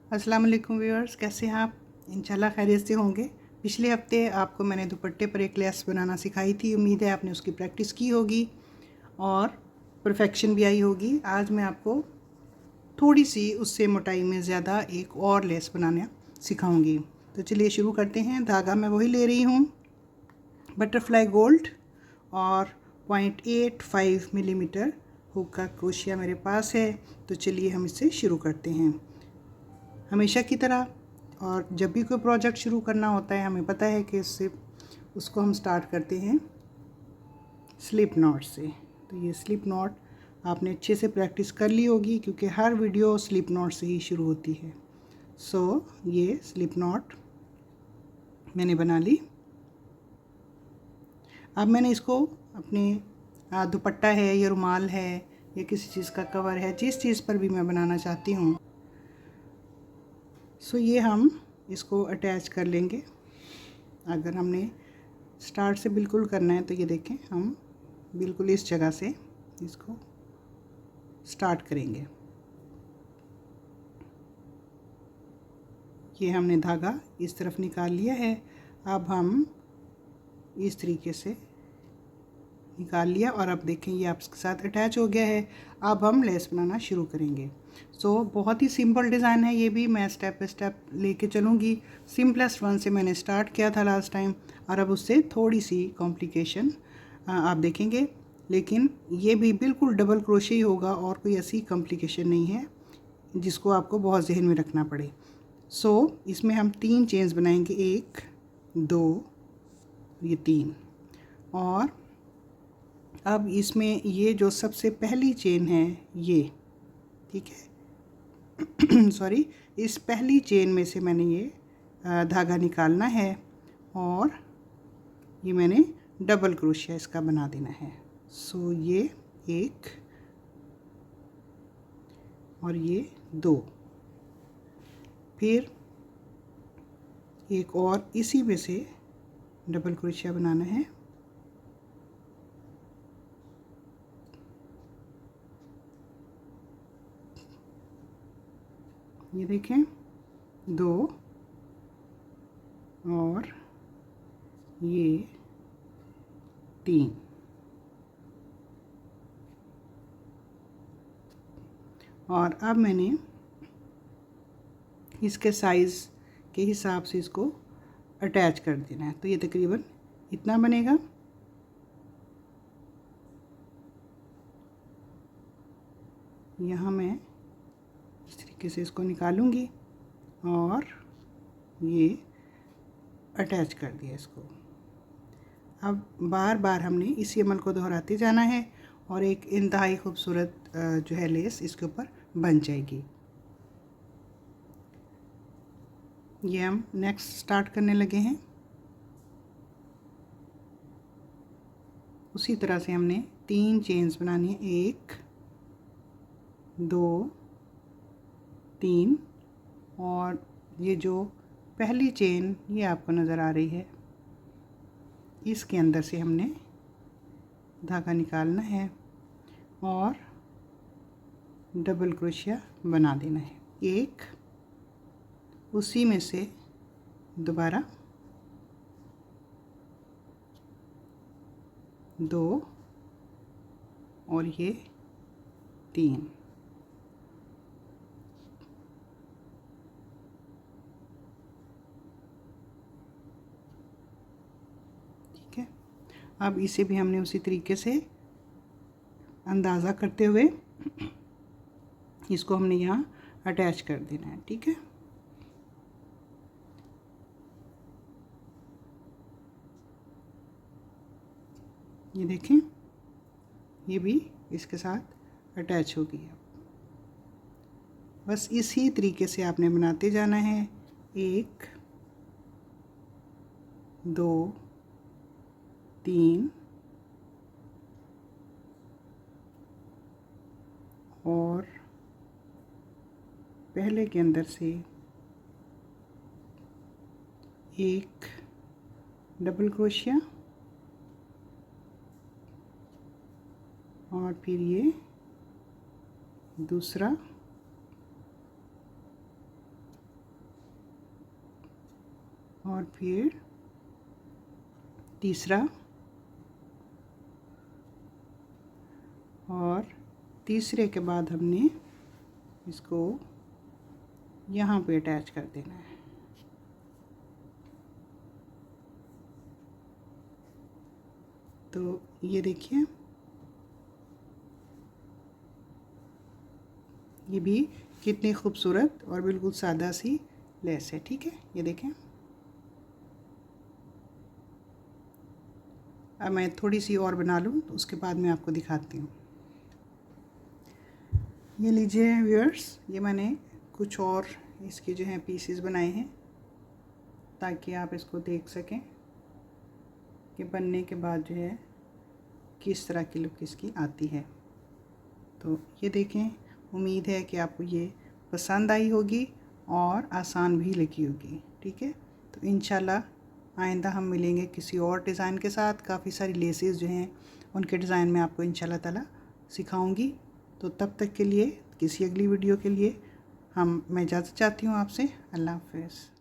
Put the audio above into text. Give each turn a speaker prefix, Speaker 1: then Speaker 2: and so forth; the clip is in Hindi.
Speaker 1: अस्सलाम वालेकुम व्यूअर्स, कैसे हैं आप? इंशाल्लाह खैरियत से होंगे। पिछले हफ्ते आपको मैंने दुपट्टे पर एक लेस बनाना सिखाई थी। उम्मीद है आपने उसकी प्रैक्टिस की होगी और परफेक्शन भी आई होगी। आज मैं आपको थोड़ी सी उससे मोटाई में ज़्यादा एक और लेस बनाना सिखाऊंगी। तो चलिए शुरू करते हैं। धागा मैं वही ले रही हूँ, बटरफ्लाई गोल्ड, और 0.85 मिलीमीटर हुक का क्रोशिया मेरे पास है। तो चलिए हम इससे शुरू करते हैं। हमेशा की तरह और जब भी कोई प्रोजेक्ट शुरू करना होता है, हमें पता है कि उसको हम स्टार्ट करते हैं स्लिप नॉट से। तो ये स्लिप नॉट आपने अच्छे से प्रैक्टिस कर ली होगी, क्योंकि हर वीडियो स्लिप नॉट से ही शुरू होती है। ये स्लिप नॉट मैंने बना ली। अब मैंने इसको अपने दुपट्टा है या रुमाल है या किसी चीज़ का कवर है, जिस चीज़ पर भी मैं बनाना चाहती हूँ, ये हम इसको अटैच कर लेंगे। अगर हमने स्टार्ट से बिल्कुल करना है तो ये देखें, हम बिल्कुल इस जगह से इसको स्टार्ट करेंगे। ये हमने धागा इस तरफ निकाल लिया है। अब हम इस तरीके से निकाल लिया और अब देखें ये आपके साथ अटैच हो गया है। अब हम लेस बनाना शुरू करेंगे। बहुत ही सिंपल डिज़ाइन है। ये भी मैं स्टेप बाय स्टेप लेके चलूँगी। सिंपलेस्ट वन से मैंने स्टार्ट किया था लास्ट टाइम, और अब उससे थोड़ी सी कॉम्प्लिकेशन आप देखेंगे, लेकिन ये भी बिल्कुल डबल क्रोशे ही होगा और कोई ऐसी कॉम्प्लिकेशन नहीं है जिसको आपको बहुत जहन में रखना पड़े। इसमें हम 3 चेन्स बनाएंगे, 1 2, ये 3। और अब इसमें ये जो सबसे पहली चेन है ये, ठीक है सॉरी, इस पहली चेन में से मैंने ये धागा निकालना है और ये मैंने डबल क्रोशिया इसका बना देना है। ये 1 और ये 2, फिर एक और इसी में से डबल क्रोशिया बनाना है। ये देखें, 2 और ये 3। और अब मैंने इसके साइज़ के हिसाब से इसको अटैच कर देना है। तो ये तकरीबन इतना बनेगा। यहाँ मैं इस तरीके से इसको निकालूंगी और ये अटैच कर दिया इसको। अब बार बार हमने इसी अमल को दोहराते जाना है और एक इंतहाई खूबसूरत जो है लेस इसके ऊपर बन जाएगी। ये हम नेक्स्ट स्टार्ट करने लगे हैं। उसी तरह से हमने 3 चेन्स बनानी है, 1 2 3। और ये जो पहली चेन ये आपको नज़र आ रही है, इसके अंदर से हमने धागा निकालना है और डबल क्रोशिया बना देना है। 1, उसी में से दोबारा 2 और ये 3। ठीक है, अब इसे भी हमने उसी तरीके से अंदाज़ा करते हुए इसको हमने यहाँ अटैच कर देना है। ठीक है, ये देखें, ये भी इसके साथ अटैच हो गई है। बस इसी तरीके से आपने बनाते जाना है। 1 2 3 और पहले के अंदर से 1 डबल क्रोशिया और फिर ये दूसरा और फिर तीसरा और तीसरे के बाद हमने इसको यहाँ पे अटैच कर देना है। तो ये देखिए, ये भी कितनी खूबसूरत और बिल्कुल सादा सी लेस है। ठीक है, ये देखें। अब मैं थोड़ी सी और बना लूँ तो उसके बाद मैं आपको दिखाती हूँ। ये लीजिए व्यूअर्स, ये मैंने कुछ और इसके जो हैं पीसेस बनाए हैं ताकि आप इसको देख सकें कि बनने के बाद जो है किस तरह की लुक इसकी आती है। तो ये देखें, उम्मीद है कि आपको ये पसंद आई होगी और आसान भी लगी होगी। ठीक है, तो इंशाल्लाह आइंदा हम मिलेंगे किसी और डिज़ाइन के साथ। काफ़ी सारी लेसेस जो हैं उनके डिज़ाइन में आपको इंशाल्लाह ताला सिखाऊंगी। तो तब तक के लिए किसी अगली वीडियो के लिए मैं इजाज़त चाहती हूँ आपसे। अल्लाह हाफ़िज़।